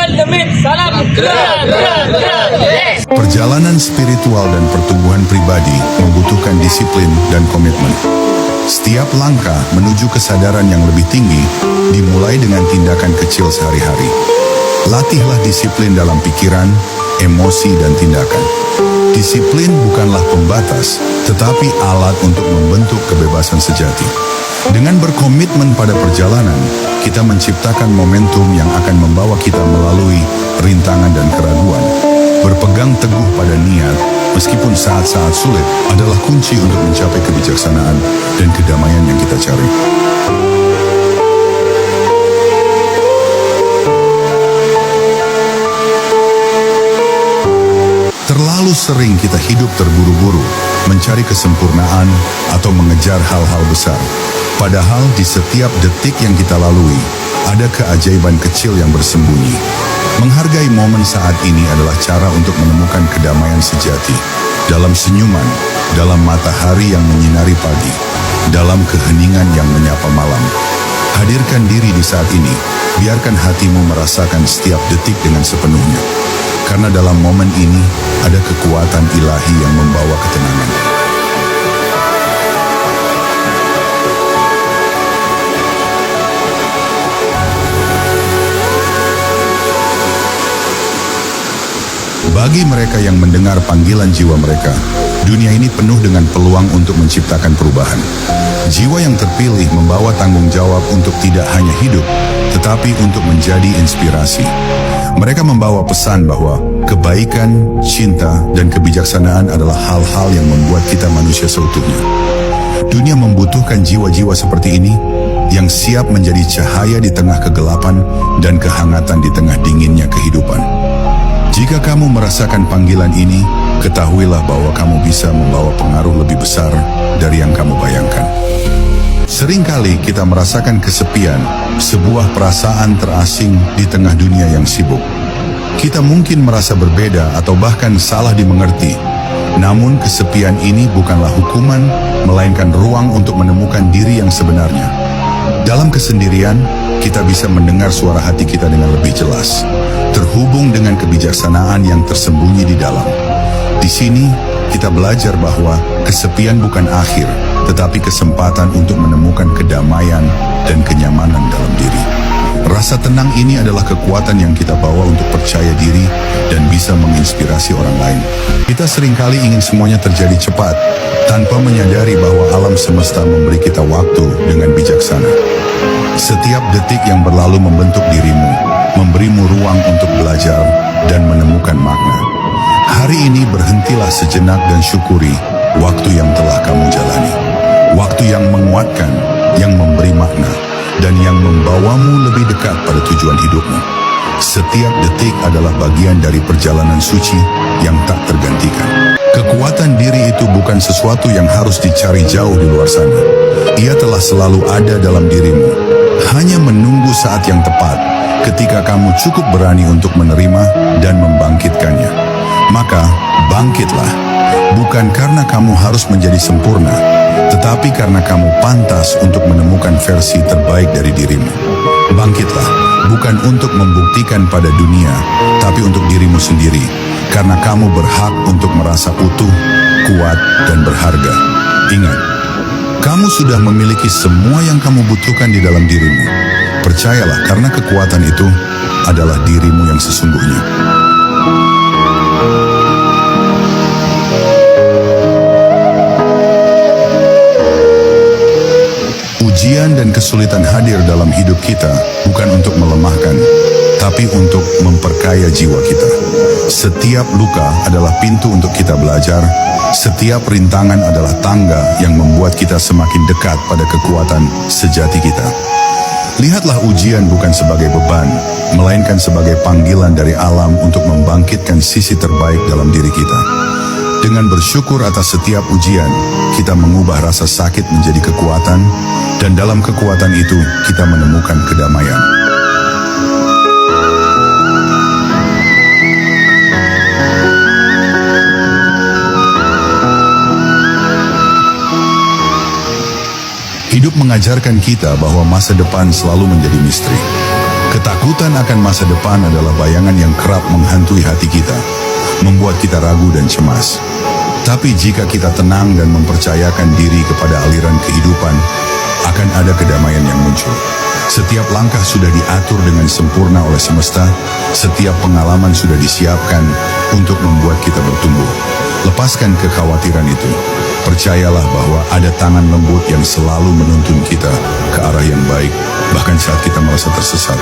Demit, salam gerak, gerak, gerak, yes. Perjalanan spiritual dan pertumbuhan pribadi membutuhkan disiplin dan komitmen. Setiap langkah menuju kesadaran yang lebih tinggi dimulai dengan tindakan kecil sehari-hari. Latihlah disiplin dalam pikiran, emosi, dan tindakan. Disiplin bukanlah pembatas, tetapi alat untuk membentuk kebebasan sejati. Dengan berkomitmen pada perjalanan, kita menciptakan momentum yang akan membawa kita melalui rintangan dan keraguan. Berpegang teguh pada niat, meskipun saat-saat sulit, adalah kunci untuk mencapai kebijaksanaan dan kedamaian yang kita cari. Terlalu sering kita hidup terburu-buru, mencari kesempurnaan atau mengejar hal-hal besar. Padahal di setiap detik yang kita lalui, ada keajaiban kecil yang bersembunyi. Menghargai momen saat ini adalah cara untuk menemukan kedamaian sejati. Dalam senyuman, dalam matahari yang menyinari pagi, dalam keheningan yang menyapa malam. Hadirkan diri di saat ini, biarkan hatimu merasakan setiap detik dengan sepenuhnya. Karena dalam momen ini, ada kekuatan ilahi yang membawa ketenangan. Bagi mereka yang mendengar panggilan jiwa mereka, dunia ini penuh dengan peluang untuk menciptakan perubahan. Jiwa yang terpilih membawa tanggung jawab untuk tidak hanya hidup, tetapi untuk menjadi inspirasi. Mereka membawa pesan bahwa kebaikan, cinta, dan kebijaksanaan adalah hal-hal yang membuat kita manusia seutuhnya. Dunia membutuhkan jiwa-jiwa seperti ini, yang siap menjadi cahaya di tengah kegelapan dan kehangatan di tengah dinginnya kehidupan. Jika kamu merasakan panggilan ini, ketahuilah bahwa kamu bisa membawa pengaruh lebih besar dari yang kamu bayangkan. Seringkali kita merasakan kesepian, sebuah perasaan terasing di tengah dunia yang sibuk. Kita mungkin merasa berbeda atau bahkan salah dimengerti. Namun kesepian ini bukanlah hukuman, melainkan ruang untuk menemukan diri yang sebenarnya. Dalam kesendirian, kita bisa mendengar suara hati kita dengan lebih jelas, terhubung dengan kebijaksanaan yang tersembunyi di dalam. Di sini, kita belajar bahwa kesepian bukan akhir, tetapi kesempatan untuk menemukan kedamaian dan kenyamanan dalam diri. Rasa tenang ini adalah kekuatan yang kita bawa untuk percaya diri dan bisa menginspirasi orang lain. Kita seringkali ingin semuanya terjadi cepat, tanpa menyadari bahwa alam semesta memberi kita waktu dengan bijaksana. Setiap detik yang berlalu membentuk dirimu, memberimu ruang untuk belajar dan menemukan makna. Hari ini berhentilah sejenak dan syukuri waktu yang telah kamu jalani. Waktu yang menguatkan, yang memberi makna, dan yang membawamu lebih dekat pada tujuan hidupmu. Setiap detik adalah bagian dari perjalanan suci yang tak tergantikan. Kekuatan diri itu bukan sesuatu yang harus dicari jauh di luar sana. Ia telah selalu ada dalam dirimu, hanya menunggu saat yang tepat, ketika kamu cukup berani untuk menerima dan membangkitkannya. Maka, bangkitlah, bukan karena kamu harus menjadi sempurna, tetapi karena kamu pantas untuk menemukan versi terbaik dari dirimu. Bangkitlah, bukan untuk membuktikan pada dunia, tapi untuk dirimu sendiri, karena kamu berhak untuk merasa utuh, kuat, dan berharga. Ingat, kamu sudah memiliki semua yang kamu butuhkan di dalam dirimu. Percayalah, karena kekuatan itu adalah dirimu yang sesungguhnya. Ujian dan kesulitan hadir dalam hidup kita bukan untuk melemahkan, tapi untuk memperkaya jiwa kita. Setiap luka adalah pintu untuk kita belajar. Setiap rintangan adalah tangga yang membuat kita semakin dekat pada kekuatan sejati kita. Lihatlah ujian bukan sebagai beban, melainkan sebagai panggilan dari alam untuk membangkitkan sisi terbaik dalam diri kita. Dengan bersyukur atas setiap ujian, kita mengubah rasa sakit menjadi kekuatan, dan dalam kekuatan itu kita menemukan kedamaian. Hidup mengajarkan kita bahwa masa depan selalu menjadi misteri. Ketakutan akan masa depan adalah bayangan yang kerap menghantui hati kita, membuat kita ragu dan cemas. Tapi jika kita tenang dan mempercayakan diri kepada aliran kehidupan, akan ada kedamaian yang muncul. Setiap langkah sudah diatur dengan sempurna oleh semesta, setiap pengalaman sudah disiapkan untuk membuat kita bertumbuh. Lepaskan kekhawatiran itu. Percayalah bahwa ada tangan lembut yang selalu menuntun kita ke arah yang baik, bahkan saat kita merasa tersesat.